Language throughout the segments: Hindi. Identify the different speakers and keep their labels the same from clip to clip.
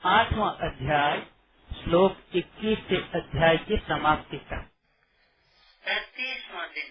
Speaker 1: 8वां अध्याय श्लोक 21 से अध्याय की समाप्ति तक।
Speaker 2: 33वां दिन।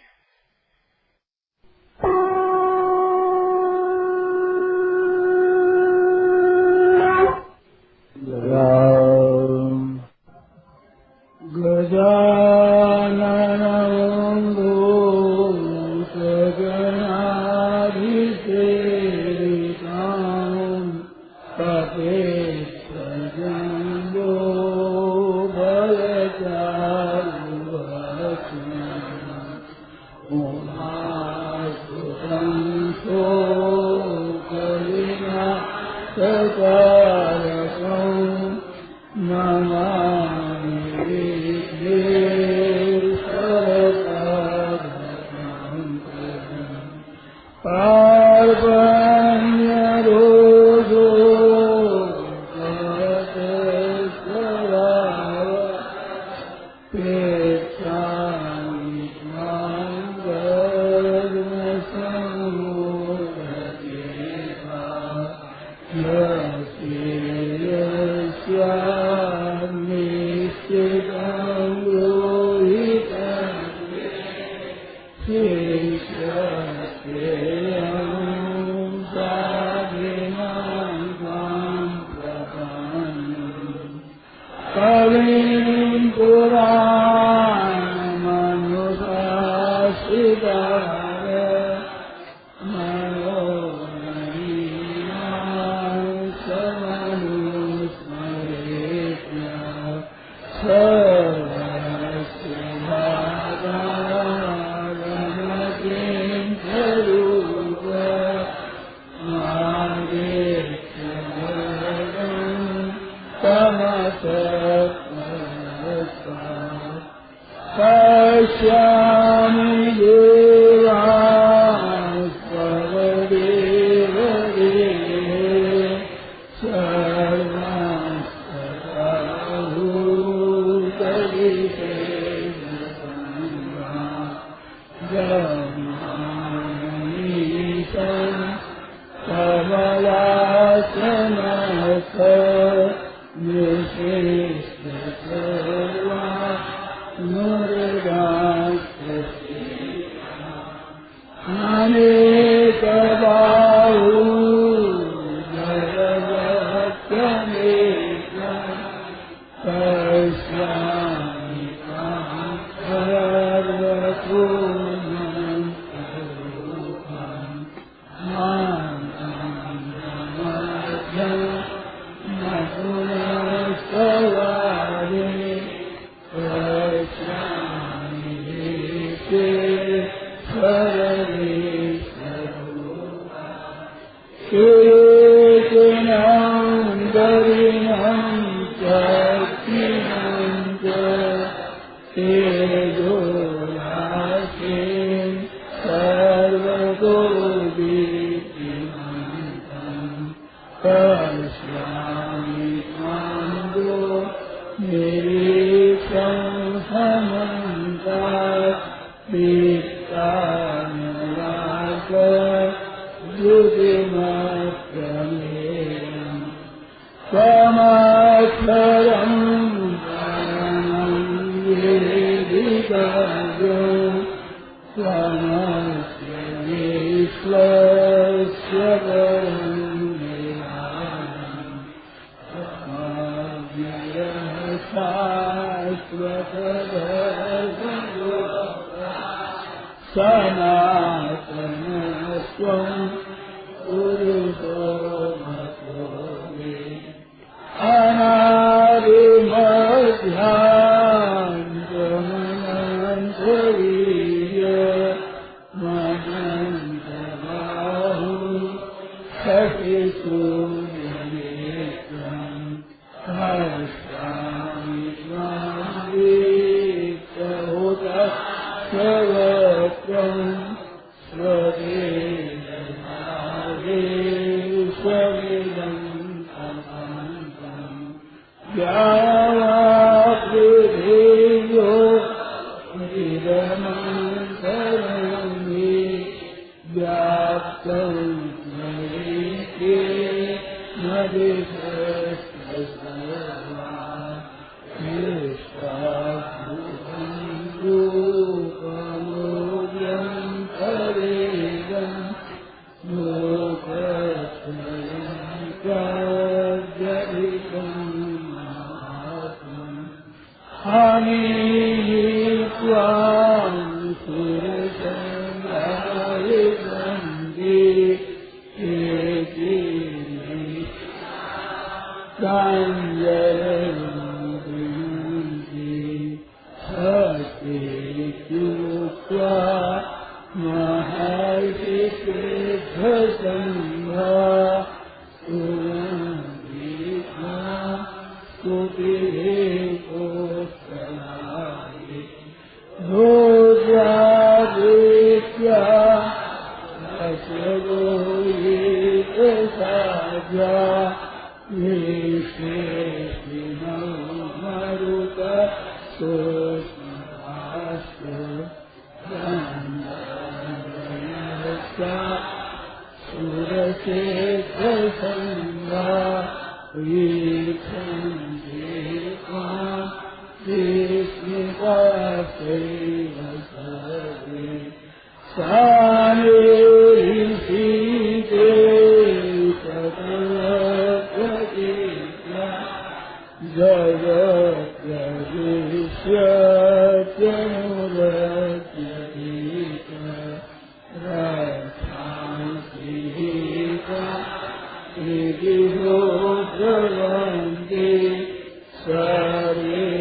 Speaker 3: Hare Amitvam Surasangayavandi Ekini Sanjayavandi Sati Yukva Maharshi Siddha Sangha Surandhika Kupireko Dodraditya Asyagoyite Saja Visheshina Maruta Sosmasa Dhanayasa Suraseta Sangha Vikhandika Vishnikasevasade Sanirishite Satalakadita Jagatyavishyatyanuratyadita Rathansihita Vidihodravandi Sare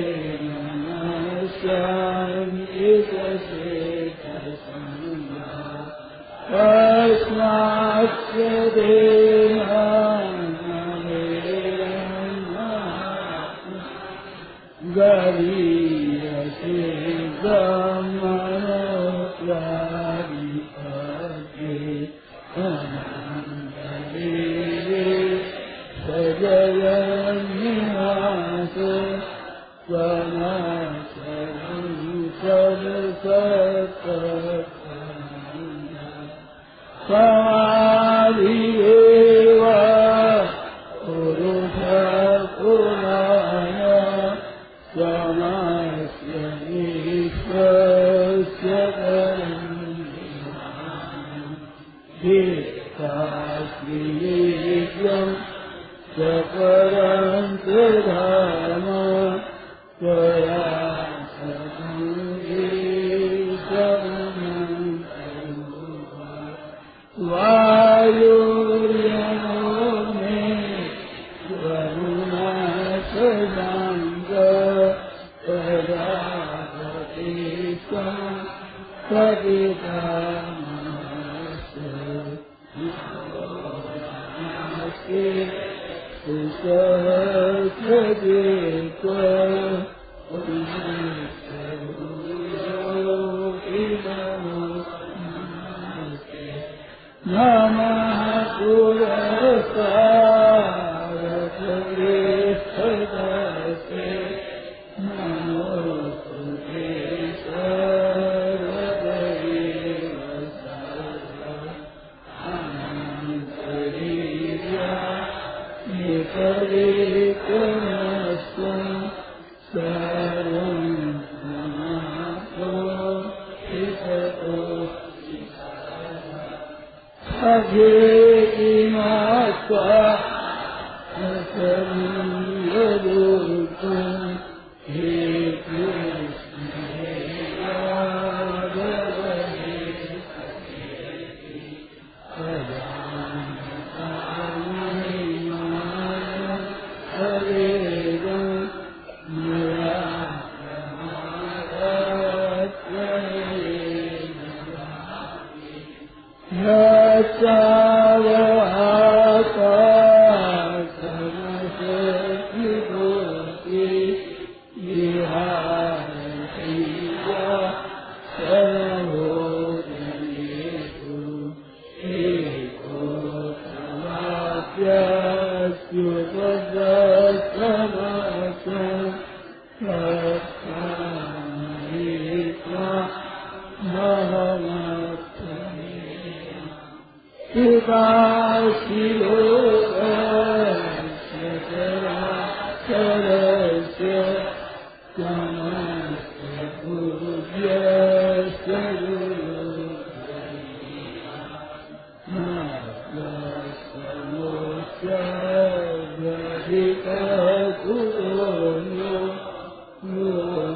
Speaker 3: Yo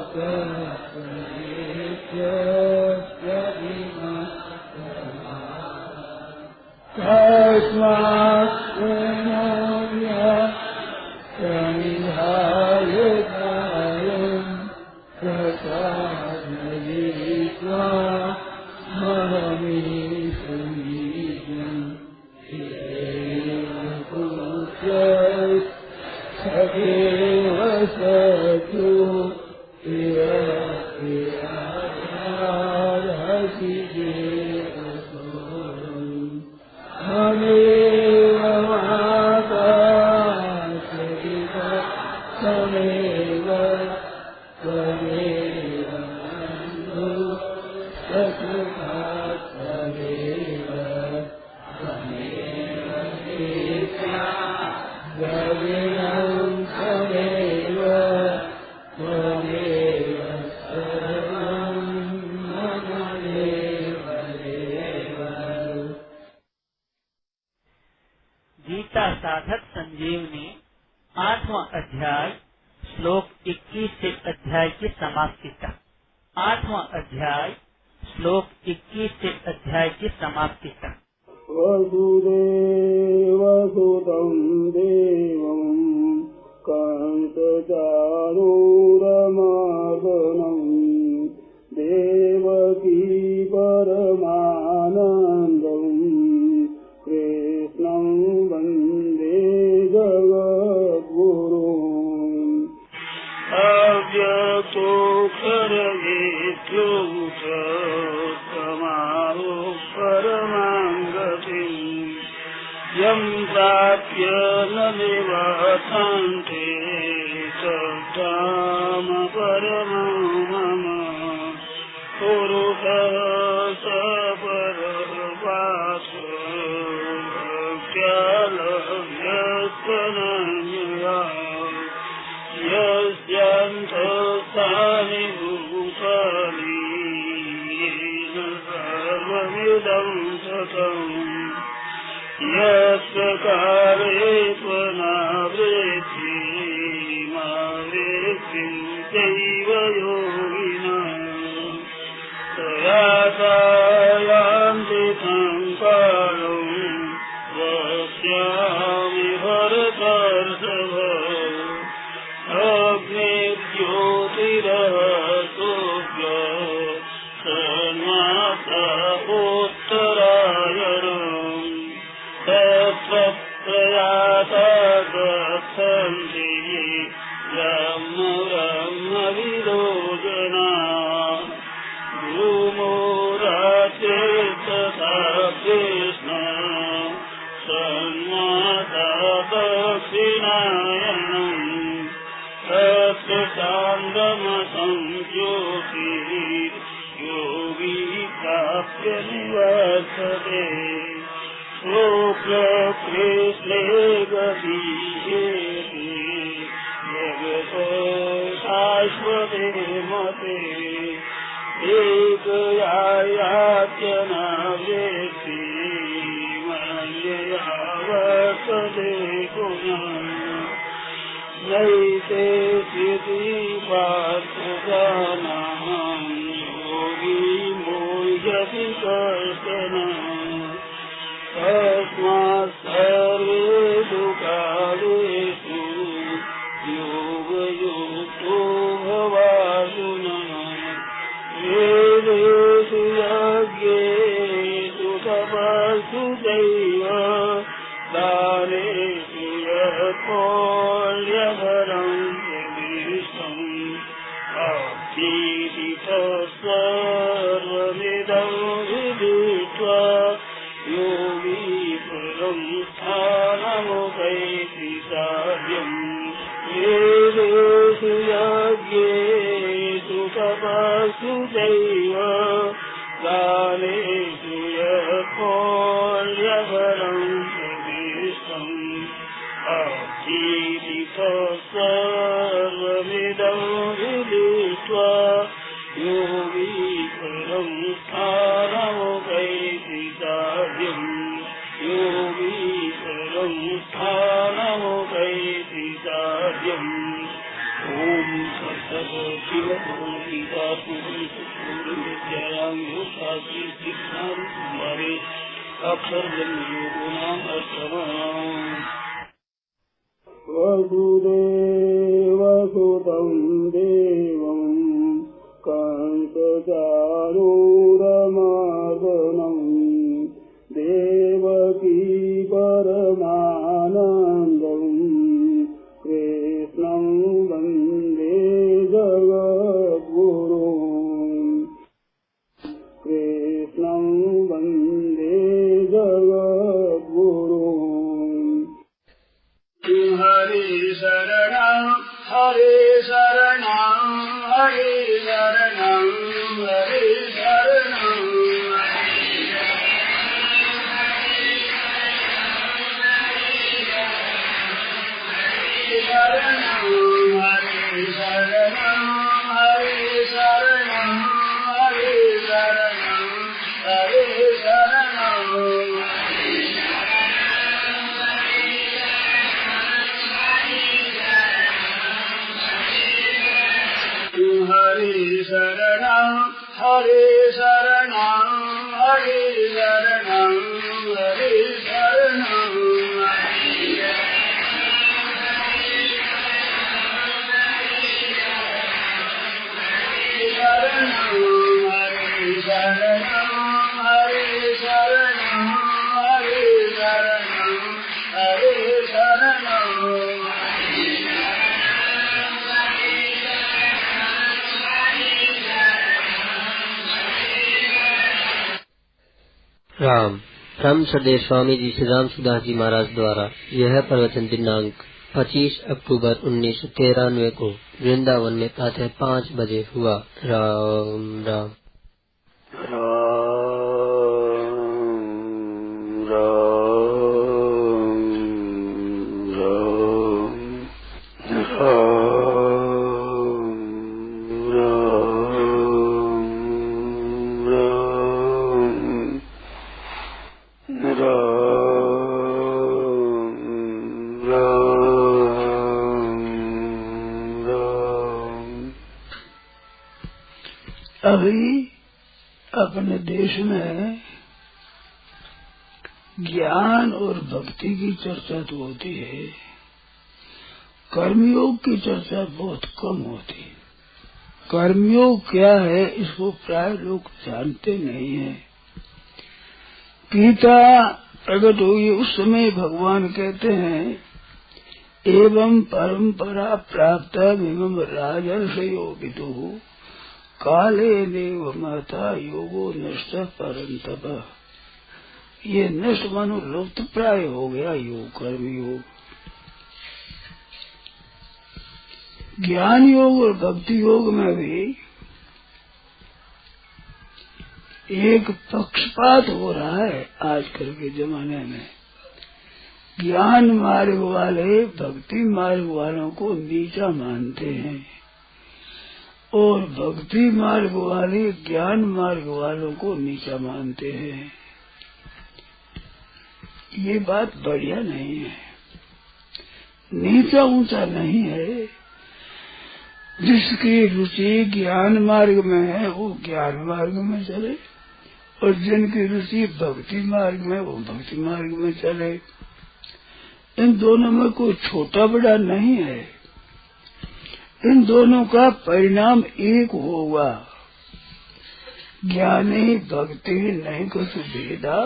Speaker 3: संहाय कायं प्रसादयित्वा महमीशमीशं सदेव सतु हसि हमेव माता तमेव त्वमेव सखा तमेव त्वमेव द्रविणं तमेव त्वमेव सर्वं ममैव देव।
Speaker 1: गीता साधक संजीवनी 8वां अध्याय श्लोक 21 से अध्याय की समाप्ति तक। 8वां अध्याय श्लोक 21 से अध्याय की समाप्ति तक।
Speaker 3: वसुदेवसुतं देवं कंसचाणूरमर्दनं देवकी परमानन्दं कृष्णं वन्दे जगद्गुरुम् अव्यक्तोऽक्षरयेत्योऽक्षरमारो परमां गतिम् यं प्राप्य न निवर्तन्ते तद्धाम परमं मम पुरुषः स परवासव्यलभ्यस्तनन्यया यस्यान्तस्थानि भूतानि येन सर्वमिदं ततम् यस्य काले त्वनावृत्ति मा वृत्तिं चैव योगिनः तयातायान्ति तं कालं वक्ष्यामि भरतर्षभ अग्निज्योतिरसोऽभ्य सन्माता उत्तरायणम् तत्र प्रयाता गच्छन्ति ब्रह्मविदो जना भूमो रात्रे तथा कृष्ण सन्माता दक्षिणायनम् तत्र चान्द्रमसंज्योतिः योगी प्राप्य निवर्तते कृष्णे गतीयेति जगतो शाश्वते मते एकया याचना वेत्ति मन्यया वर्तते पुनः नैते स्थिति पार्थजानाः योगी मोह्यति कश्चन तस्मात् सर्वेषु कालेषु योगयुक्तो भवार्जुनः वेदेषु यज्ञेषु तपस्सु चैव दानेषु यत्पुण्यफलं प्रविष्टम् सर्वमिदं विदित्वा योगी परं स्थानमुपैति साध्यम् वेदेषु यज्ञेषु तपस्सु चैव दानेषु यत्पुण्यफलं प्रविष्टम् सर्वमिदं विदित्वा योगी परं स्थानमुपैति साध्यम् योगी परं स्थानमुपैति साध्यम्। ॐ सत्सर्वशिवगीतापुरुषायां योगाग्रे शिक्षारूपे अक्षरजन्मयोगो नाम अष्टमः। वसुदेवसुतं देवं कंसचारूरमर्दनं देवकी परमानन्दं कृष्णं वन्दे जगद्गुरुं कृष्णं वन्दे जगद्गुरुं। हरे शरणं हरे शरणं हरे शरणं हरे शरणं हरे शरणं हरे शरणं हरे शरणं
Speaker 4: राम राम सदैव स्वामी जी श्री राम सुदास जी महाराज द्वारा यह प्रवचन दिनांक 25 अक्टूबर 1993 को वृंदावन में प्रातः 5 बजे हुआ। राम राम
Speaker 3: अभी अपने देश में ज्ञान और भक्ति की चर्चा तो होती है, कर्मयोग की चर्चा बहुत कम होती है। कर्मयोग क्या है इसको प्राय लोग जानते नहीं है। गीता प्रकट हुई उस समय भगवान कहते हैं एवं परंपरा प्राप्त एवं राजर्षयो विदु काले देव महता योगो नष्ट परंतप। ये नष्ट मानो लुप्त प्राय हो गया योग, कर्म योग। ज्ञान योग और भक्ति योग में भी एक पक्षपात हो रहा है आजकल के जमाने में। ज्ञान मार्ग वाले भक्ति मार्ग वालों को नीचा मानते हैं और भक्ति मार्ग वाले ज्ञान मार्ग वालों को नीचा मानते हैं। ये बात बढ़िया नहीं है, नीचा ऊंचा नहीं है। जिसकी रुचि ज्ञान मार्ग में है वो ज्ञान मार्ग में चले और जिनकी रुचि भक्ति मार्ग में वो भक्ति मार्ग में चले। इन दोनों में कोई छोटा बड़ा नहीं है, इन दोनों का परिणाम एक होगा। ज्ञानी भक्ति नहीं कुछ भेदा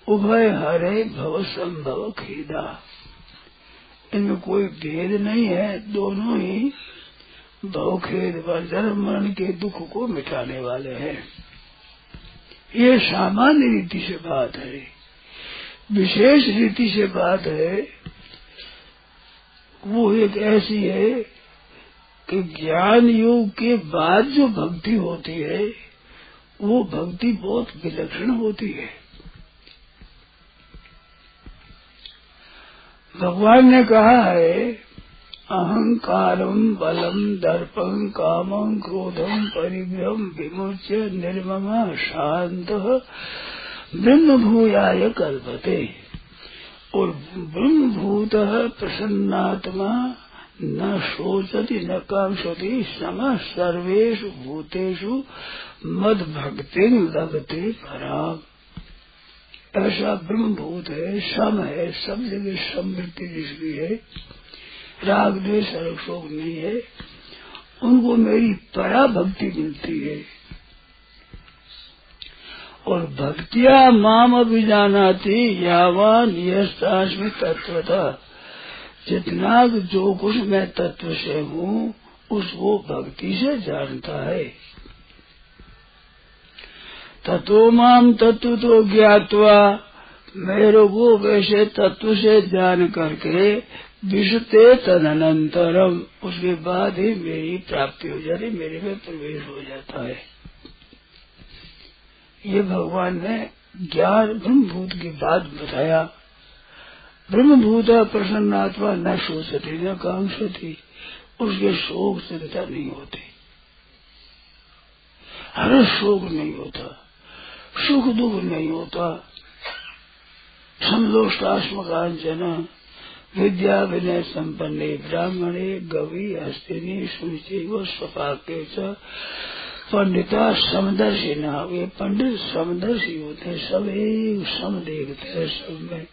Speaker 3: उभय हरे भव संभव खेदा। इनमें कोई भेद नहीं है, दोनों ही भवखेद व जन्म मरण के दुख को मिटाने वाले हैं। ये सामान्य रीति से बात है। विशेष रीति से बात है वो एक ऐसी है कि ज्ञान योग के बाद जो भक्ति होती है वो भक्ति बहुत विलक्षण होती है। भगवान ने कहा है अहंकारम बलम दर्पं कामं क्रोधं परिग्रहं विमुच्य निर्ममा शांत ब्रह्मभूयाय कल्पते। और ब्रह्मभूतः प्रसन्नात्मा न शोचति न कांक्षति समः सर्वेषु भूतेषु मद भक्ति लगते पराम। ऐसा ब्रह्मभूत है, सम है, सब जगह समृद्धि जिसकी है राग द्वेष रग शोक नहीं है, उनको मेरी पराभक्ति मिलती है। और भक्तिया माम अभिजानाति यावान यस्तास्मि तत्वतः, जितना जो कुछ मैं तत्व से हूँ उसको भक्ति से जानता है। तत्व माम तत्व तो ज्ञात्वा, मेरे को वैसे तत्व से जान करके विशुते तदनंतरम, उसके बाद ही मेरी प्राप्ति हो जाती, मेरे में प्रवेश हो जाता है। ये भगवान ने ज्ञान ब्रह्मभूत की बात बताया। ब्रह्मभूत प्रसन्नात्मा न शोचती न कांक्षती, उसके शोक चिंता नहीं होती, हर शोक नहीं होता, सुख दुख नहीं होता। समदोष्टास्मकांचन विद्या विनय संपन्ने ब्राह्मणे गवी हस्तिनी सुचैव स्वपाके च पंडिता समदर्शी ना, वे पंडित समदर्शी होते हैं, सब एक सम देखते हैं सब में।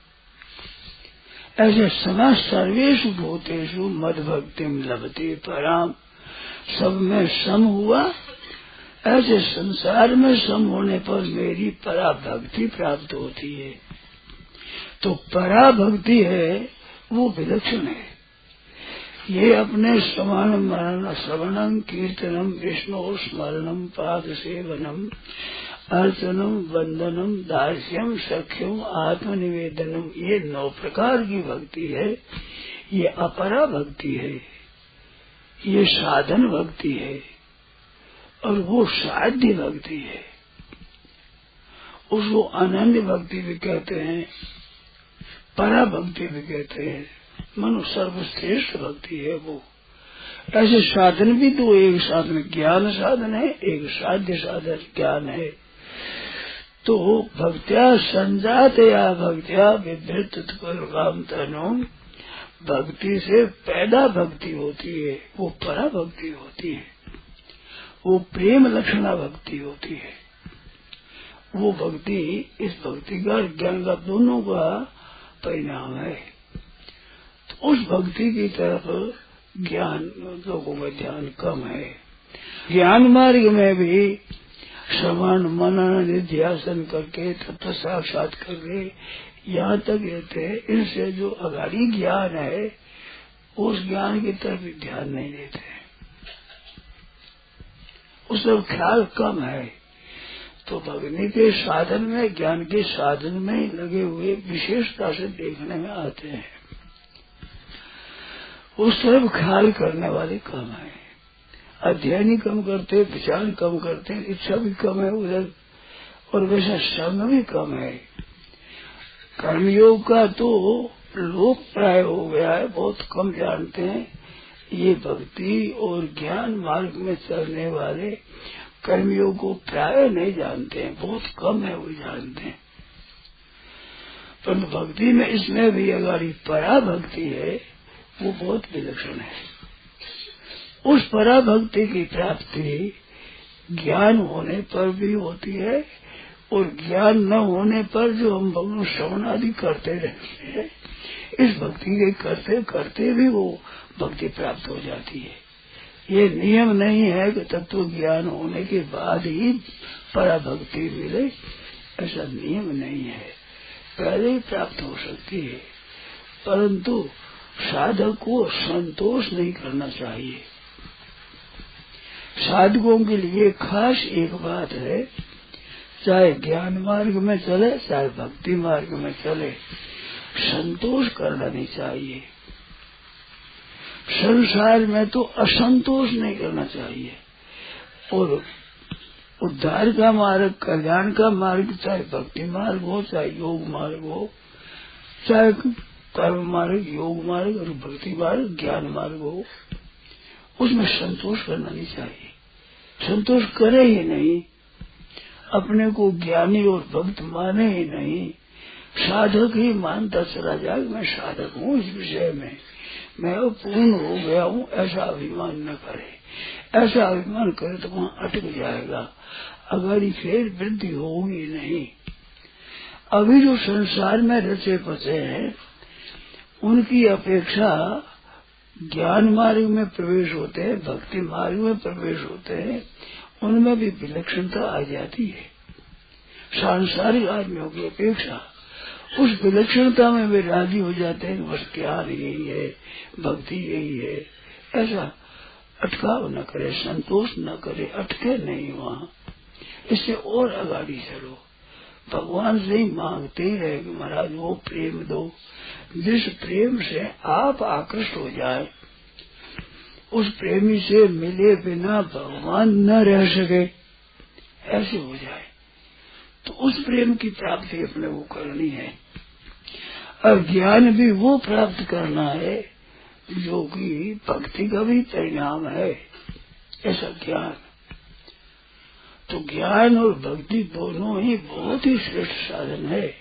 Speaker 3: ऐसे सदा सर्वेषु भूतेषु मद भक्तिम लभते पराम, सब में सम हुआ, ऐसे संसार में सम होने पर मेरी पराभक्ति प्राप्त होती है। तो पराभक्ति है वो विलक्षण है। ये अपने समान मरण श्रवणम कीर्तनम विष्णु स्मरणम पाद सेवनम अर्चनम वंदनम दास्यम सख्यम आत्मनिवेदनम, ये 9 प्रकार की भक्ति है। ये अपरा भक्ति है, ये साधन भक्ति है, और वो साध्य भक्ति है। उसको अनन्य भक्ति भी कहते हैं, परा भक्ति भी कहते हैं, मनु सर्वश्रेष्ठ भक्ति है वो। ऐसे साधन भी तो, एक साधन ज्ञान साधन है, एक साध्य साधन ज्ञान है। तो भक्त्या संजातया भक्त्या विधृत काम तनु, भक्ति से पैदा भक्ति होती है, वो परा भक्ति होती है, वो प्रेम लक्षणा भक्ति होती है। वो भक्ति, इस भक्ति का ज्ञान का दोनों का परिणाम है। तो उस भक्ति की तरफ ज्ञान लोगों का ध्यान कम है। ज्ञान मार्ग में भी श्रवण मनन निध्यासन करके तत्व साक्षात करके यहाँ तक रहते हैं। इनसे जो अगाड़ी ज्ञान है उस ज्ञान की तरफ ध्यान नहीं देते, उस तरफ ख्याल कम है। तो भक्ति के साधन में, ज्ञान के साधन में लगे हुए विशेषता से देखने में आते हैं, उस तरफ ख्याल करने वाले कम है। अध्ययन ही कम करते, विचार कम करते, इच्छा भी कम है उधर, और वैसा संग भी कम है। कर्मयोग का तो लोक प्राय हो गया है, बहुत कम जानते हैं। ये भक्ति और ज्ञान मार्ग में चलने वाले कर्मयोग को प्राय नहीं जानते हैं, बहुत कम है वो जानते हैं। परंतु भक्ति में इसमें भी अगाड़ी परा भक्ति है, वो बहुत विलक्षण है। उस परा भक्ति की प्राप्ति ज्ञान होने पर भी होती है, और ज्ञान न होने पर जो हम भगवान श्रवण आदि करते रहते हैं, इस भक्ति के करते करते भी वो भक्ति प्राप्त हो जाती है। ये नियम नहीं है कि तत्व ज्ञान होने के बाद ही परा भक्ति मिले, ऐसा नियम नहीं है, पहले ही प्राप्त हो सकती है। परंतु साधक को संतोष नहीं करना चाहिए। साधकों के लिए खास एक बात है, चाहे ज्ञान मार्ग में चले चाहे भक्ति मार्ग में चले, संतोष करना नहीं चाहिए। संसार में तो असंतोष नहीं करना चाहिए। और उद्धार का मार्ग, कल्याण का मार्ग, चाहे भक्ति मार्ग हो चाहे योग मार्ग हो, चाहे कर्म मार्ग, योग मार्ग और भक्ति मार्ग, ज्ञान मार्ग हो, उसमें संतोष करना नहीं चाहिए। संतोष करे ही नहीं, अपने को ज्ञानी और भक्त माने ही नहीं, साधक ही मानता चला जाए मैं साधक हूँ, इस विषय में मैं पूर्ण हो गया हूँ, ऐसा अभिमान न करे। ऐसा अभिमान करे तो वहाँ अटक जाएगा, अगर फिर वृद्धि होगी नहीं। अभी जो संसार में रचे पचे हैं उनकी अपेक्षा ज्ञान मार्ग में प्रवेश होते हैं, भक्ति मार्ग में प्रवेश होते हैं, उनमें भी विलक्षणता आ जाती है सांसारिक आदमियों की अपेक्षा। उस विलक्षणता में वे राजी हो जाते हैं, बस ज्ञान यही है, भक्ति यही है। ऐसा अटकाव न करे, संतोष न करे, अटके नहीं वहाँ, इससे और आगाड़ी चलो। भगवान से ही मांगते ही रहे कि महाराज वो प्रेम दो जिस प्रेम से आप आकृष्ट हो जाए, उस प्रेमी से मिले बिना भगवान न रह सके, ऐसे हो जाए। तो उस प्रेम की प्राप्ति अपने को करनी है। और ज्ञान भी वो प्राप्त करना है जो कि भक्ति का भी परिणाम है, ऐसा ज्ञान। तो ज्ञान और भक्ति दोनों ही बहुत ही श्रेष्ठ साधन है।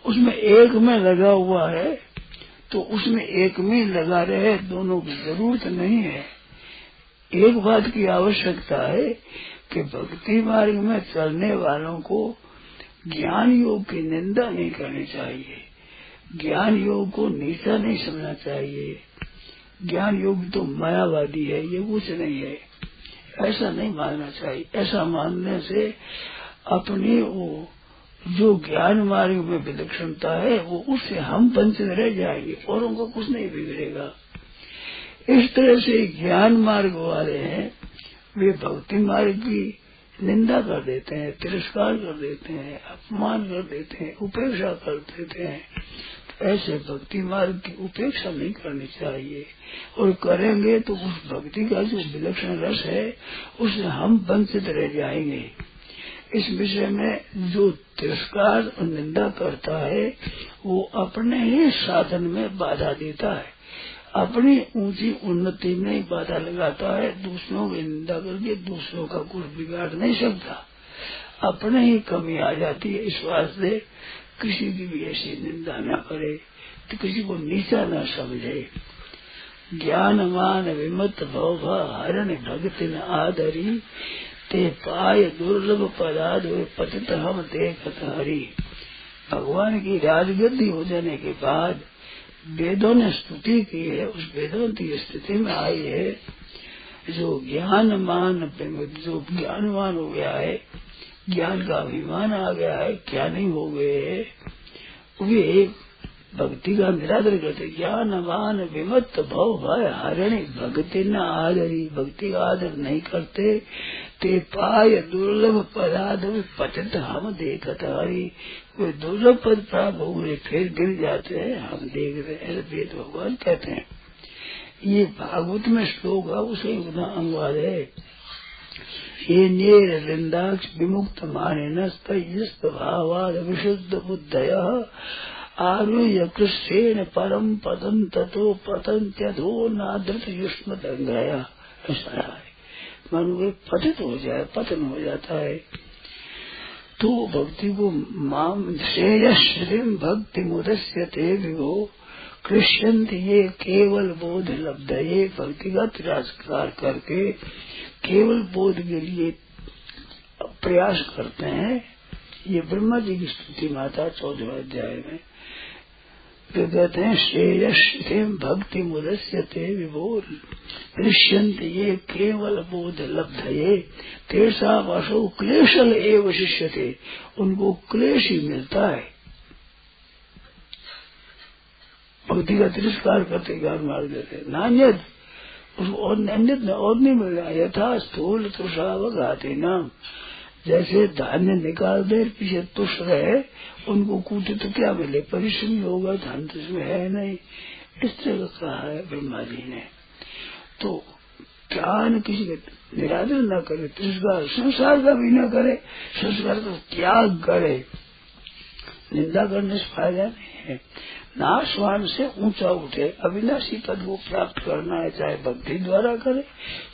Speaker 3: उसमें एक में लगा हुआ है तो उसमें एक में लगा रहे, दोनों की जरूरत नहीं है। एक बात की आवश्यकता है कि भक्ति मार्ग में चलने वालों को ज्ञान योग की निंदा नहीं करनी चाहिए, ज्ञान योग को नीचा नहीं समझना चाहिए। ज्ञान योग तो मायावादी है, ये कुछ नहीं है, ऐसा नहीं मानना चाहिए। ऐसा मानने से अपनी वो जो ज्ञान मार्ग में विलक्षणता है वो उससे हम वंचित रह जाएंगे, औरों को कुछ नहीं बिगड़ेगा। इस तरह से ज्ञान मार्ग वाले हैं वे भक्ति मार्ग की निंदा कर देते हैं, तिरस्कार कर देते हैं, अपमान कर देते हैं, उपेक्षा कर देते हैं। ऐसे भक्ति मार्ग की उपेक्षा नहीं करनी चाहिए, और करेंगे तो उस भक्ति का जो विलक्षण रस है उससे हम वंचित रह जाएंगे। इस विषय में जो तिरस्कार और निंदा करता है वो अपने ही साधन में बाधा देता है, अपनी ऊंची उन्नति में ही बाधा लगाता है। दूसरों की निंदा करके दूसरों का कुछ बिगाड़ नहीं सकता, अपने ही कमी आ जाती है। इस वास्ते किसी की भी ऐसी निंदा न करे, तो किसी को नीचा न समझे। ज्ञान मान विमत भव हरण भक्ति न आदरी, ते पाय दुर्लभ पदार्थ पतित हम देखत हरि। भगवान की राजगद्दी हो जाने के बाद वेदों ने स्तुति की है, उस वेदों की स्थिति में आई है जो ज्ञानमान हो गया है, ज्ञान का अभिमान आ गया है, ज्ञानी हो गए है, वे भक्ति का निरादर करते। ज्ञानवान विमत भव भय हरिणी भक्ति न आदरी, भक्ति का आदर नहीं करते। ते पाय दुर्लभ पदार्थ पतित हम देखत हरि, वे दुर्लभ पद प्राप्त हो गए फिर गिर जाते हैं, हम देख रहे हैं। वेद भगवान कहते हैं, ये भागवत में श्लोक है, उसे अनुवाद है। ये नेर वृंदाक्ष विमुक्त माने भावाद विशुद्ध बुद्धय आरुह्य कृष्णेन परम पदम ततो पतंत्यधो नादृत युष्म दंगया। ऐसा है, मन वे पतित हो जाए, पतन हो जाता है। तो भक्ति को माम श्रेयश्रीम भक्ति मुदस्यते विभो कृष्यंत ये केवल बोध लब्ध। ये भक्ति का तिरस्कार करके केवल बोध के लिए प्रयास करते हैं। ये ब्रह्मा जी की स्तुति माता 14वें अध्याय में तो कहते हैं, श्रेयश्री भक्ति मुदस्यते विभो दृश्यंत ये केवल बोध लब्ध ये तेरसा वसो क्लेशल एव शिष्यते, उनको क्लेश ही मिलता है। भक्ति का तिरस्कार करते ज्ञान मार्ग देते नान्यत, उसको और अन्यत में और नहीं मिल रहा। यथा स्थूल तुषावक आते नाम, जैसे धान्य निकाल दे पीछे तुष रहे, उनको कूटे तो क्या मिले, परिश्रम होगा, धन तो इसमें है नहीं। इस तरह का कहा है ब्रह्मा जी ने। तो ज्ञान किसी का निरादर न करे, तिरस्कार संसार का भी न करे, संस्कार का त्याग करे। निंदा करने से फायदा नहीं है। नाशवान से ऊंचा उठे, अविनाशी पद को प्राप्त करना है, चाहे भक्ति द्वारा करे,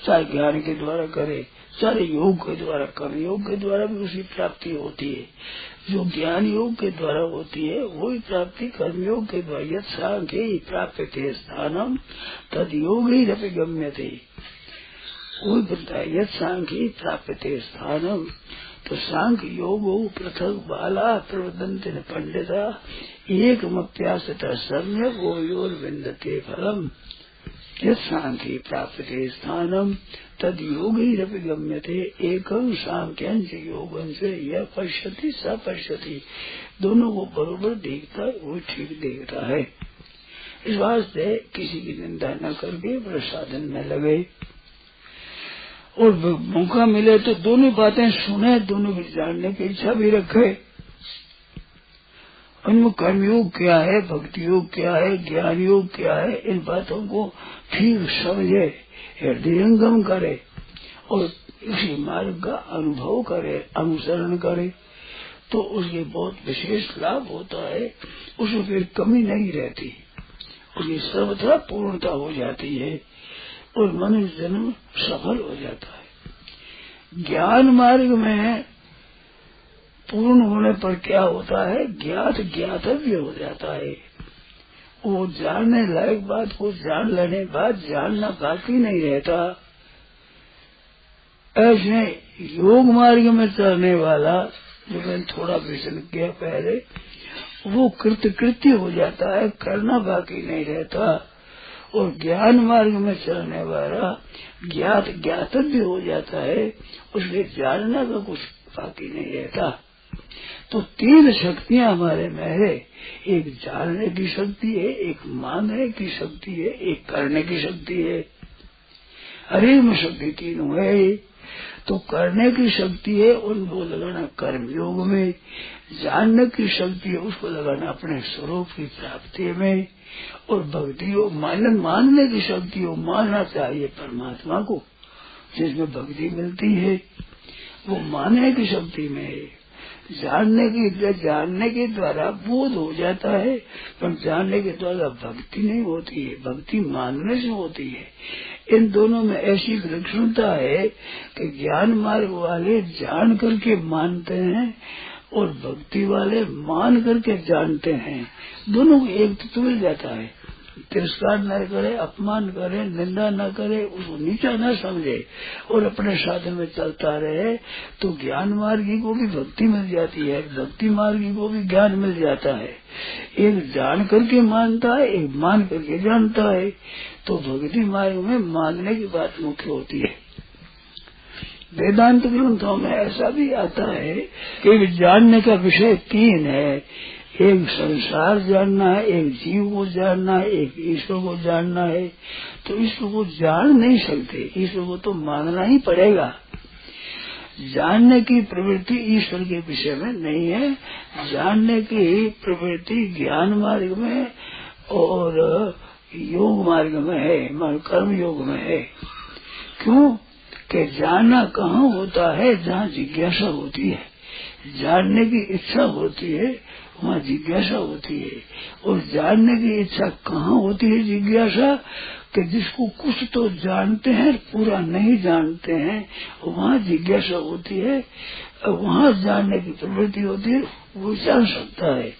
Speaker 3: चाहे ज्ञान के द्वारा करे, चाहे योग के द्वारा करे। योग के द्वारा भी उसी प्राप्ति होती है जो ज्ञान योग के द्वारा होती है, वही प्राप्ति कर्मयोग के द्वारा। यद सांख्य प्राप्यते स्थानम तद योग ही रपि गम्यते, वही बोलता है यद सांख्य प्राप्यते स्थानम। तो सांख्य योग पृथक बाला प्रवदंत पंडिता एक मप्यासता सम्यक वो योर विंदते फलम। यत् शांति प्राप्त स्थानम तद योगैरपि गम्यते एकं सांख्यं च योगं से यह पश्यति स पश्यति, दोनों को बरोबर देखता है, वो ठीक देखता है। इस वास्ते किसी की निंदा न करके प्रसादन में लगे और मौका मिले तो दोनों बातें सुने, दोनों की जानने की इच्छा भी रखे। उनमें कर्मयोग क्या है, भक्ति योग क्या है, ज्ञान योग क्या है, इन बातों को ठीक समझे, हृदयंगम करे और इसी मार्ग का अनुभव करे, अनुसरण करे, तो उसके बहुत विशेष लाभ होता है। उसमें फिर कमी नहीं रहती, उसकी सर्वथा पूर्णता हो जाती है और मनुष्य जन्म सफल हो जाता है। ज्ञान मार्ग में पूर्ण होने पर क्या होता है, ज्ञात ज्ञातव्य हो जाता है। वो जानने लायक बात को जान लेने बाद जानना बाकी नहीं रहता। ऐसे योग मार्ग में चलने वाला, जो मैंने थोड़ा विषय किया पहले, वो कृत्य हो जाता है, करना बाकी नहीं रहता। और ज्ञान मार्ग में चलने वाला ज्ञात ज्ञातव्य हो जाता है, उसके जानना का कुछ बाकी नहीं रहता। तो तीन शक्तियां हमारे में है, एक जानने की शक्ति है, एक मानने की शक्ति है, एक करने की शक्ति है। हरे में शक्ति तीनों है। तो करने की शक्ति है, उनको लगाना कर्म योग में, जानने की शक्ति है, उसको लगाना अपने स्वरूप की प्राप्ति में, और भक्ति योग मानने की शक्ति हो, मानना चाहिए परमात्मा को, जिसमें भक्ति मिलती है, वो मानने की शक्ति में है। जानने के द्वारा बोध हो जाता है, पर जानने के द्वारा भक्ति नहीं होती है, भक्ति मानने से होती है। इन दोनों में ऐसी विलक्षणता है कि ज्ञान मार्ग वाले जान करके मानते हैं और भक्ति वाले मान करके जानते हैं। दोनों को एक तो मिल जाता है। तिरस्कार न करे, अपमान करे, निंदा न करे, उसको नीचा न समझे और अपने साधन में चलता रहे, तो ज्ञान मार्गी को भी भक्ति मिल जाती है, भक्ति मार्गी को भी ज्ञान मिल जाता है। एक जान करके मानता है, एक मान करके जानता है। तो भक्ति मार्ग में मानने की बात मुख्य होती है। वेदांत ग्रंथों में ऐसा भी आता है कि जानने का विषय तीन है। एक संसार जानना है, एक जीव को जानना है, एक ईश्वर को जानना है। तो ईश्वर को जान नहीं सकते, ईश्वर को तो मानना ही पड़ेगा। जानने की प्रवृत्ति ईश्वर के विषय में नहीं है, जानने की प्रवृत्ति ज्ञान मार्ग में और योग मार्ग में है, कर्म योग में है। क्यों कि जानना कहाँ होता है, जहाँ जिज्ञासा होती है, जानने की इच्छा होती है, वहाँ जिज्ञासा होती है। और जानने की इच्छा कहाँ होती है, जिज्ञासा, कि जिसको कुछ तो जानते हैं पूरा नहीं जानते हैं, वहाँ जिज्ञासा होती है, वहाँ जानने की प्रवृत्ति होती है, वो जान सकता है।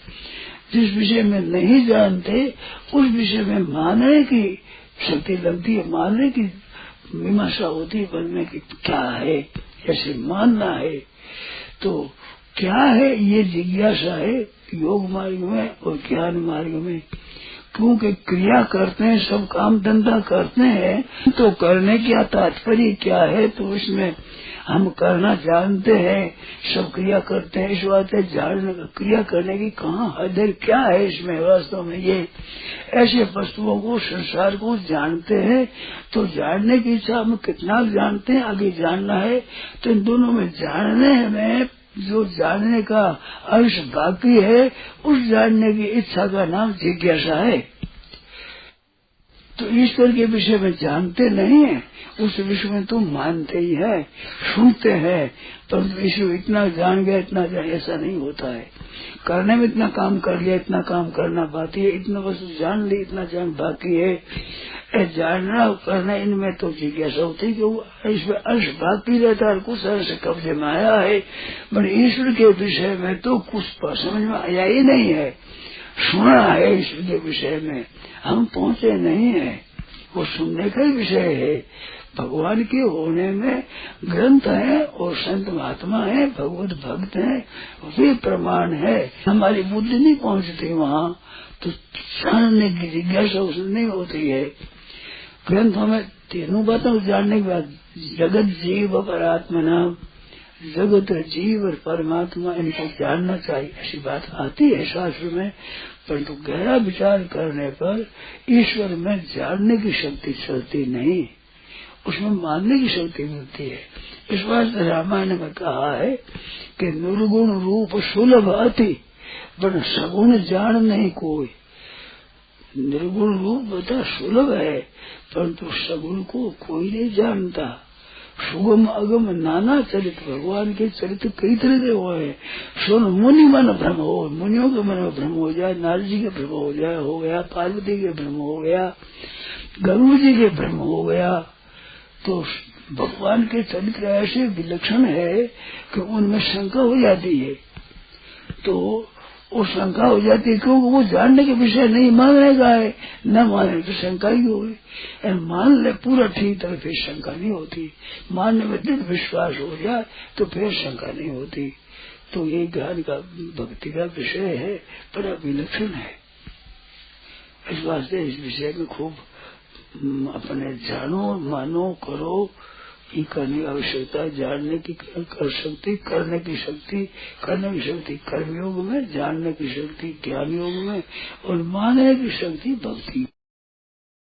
Speaker 3: जिस विषय में नहीं जानते उस विषय में मानने की शक्ति लगती है, मानने की मीमांसा होती है, बनने की क्या है, कैसे मानना है। तो क्या है, ये जिज्ञासा है योग मार्ग में और ज्ञान मार्ग में। क्योंकि क्रिया करते हैं, सब काम धंधा करते हैं, तो करने का तात्पर्य क्या है, तो इसमें हम करना जानते हैं, सब क्रिया करते हैं, इस बात है जानने क्रिया करने की कहाँ हद है, क्या है इसमें वास्तव में। ये ऐसे वस्तुओं को, संसार को जानते हैं, तो जानने की इच्छा हम कितना जानते हैं, आगे जानना है। तो इन दोनों में जानने में जो जानने का अंश बाकी है, उस जानने की इच्छा का नाम जिज्ञासा है। तो ईश्वर के विषय में जानते नहीं है, उस विषय में तो मानते ही है, सुनते हैं, परंतु ईश्वर इतना जान गया, इतना जान, ऐसा नहीं होता है। करने में इतना काम कर लिया, इतना काम करना बाकी है, इतना वस्तु जान ली, इतना जान बाकी है। जानना करना इनमें तो जिज्ञासा होती है कि इसमें अंश बाकी रहता है, कुछ अंश कब्जे में आया है, पर ईश्वर के विषय में तो कुछ समझ में आया ही नहीं है। सुना है ईश्वर के विषय में, हम पहुंचे नहीं है, वो सुनने का ही विषय है। भगवान के होने में ग्रंथ है और संत महात्मा है, भगवत भक्त है, वे प्रमाण है। हमारी बुद्धि नहीं पहुंचती वहाँ, तो जानने की जिज्ञासा उसमें नहीं होती है। ग्रंथों में तीनों बातों को जानने के बाद जगत जीव और आत्मना, जगत जीव और परमात्मा, इनको जानना चाहिए, ऐसी बात आती है शास्त्र में। परंतु गहरा विचार करने पर ईश्वर में जानने की शक्ति चलती नहीं, उसमें मानने की शक्ति मिलती है। इस वास्ते रामायण में कहा है कि निर्गुण रूप सुलभ अति, पर सगुण जान नहीं कोई। निर्गुण रूप बता सुलभ है, परंतु सगुण को कोई नहीं जानता। सुगम अगम नाना चरित्र, भगवान के चरित्र कई तरह के हुए हैं। सुन मुनि मन भ्रम हो, मुनियों के मन में भ्रम हो जाए, नारद जी के भ्रम हो जाए, हो गया पार्वती के भ्रम हो गया, गरुड़ जी के भ्रम हो गया। तो भगवान के चरित्र ऐसे विलक्षण है कि उनमें शंका हो जाती है। तो वो शंका हो जाती है क्योंकि वो जानने के विषय नहीं मानने का है, न माने तो शंका ही होगी। मान ले पूरा ठीक तरह फिर शंका नहीं होती, मानने में दृढ़ विश्वास हो जाए तो फिर शंका नहीं होती। तो ये ज्ञान का भक्ति का विषय है, बड़ा विलक्षण है। इस वास्ते इस विषय में खूब अपने जानो मानो करो, ये करने की आवश्यकता, जानने की कर शक्ति, करने की शक्ति, कर्मयोग में, जानने की शक्ति ज्ञान योग में, और मानने की शक्ति भक्ति।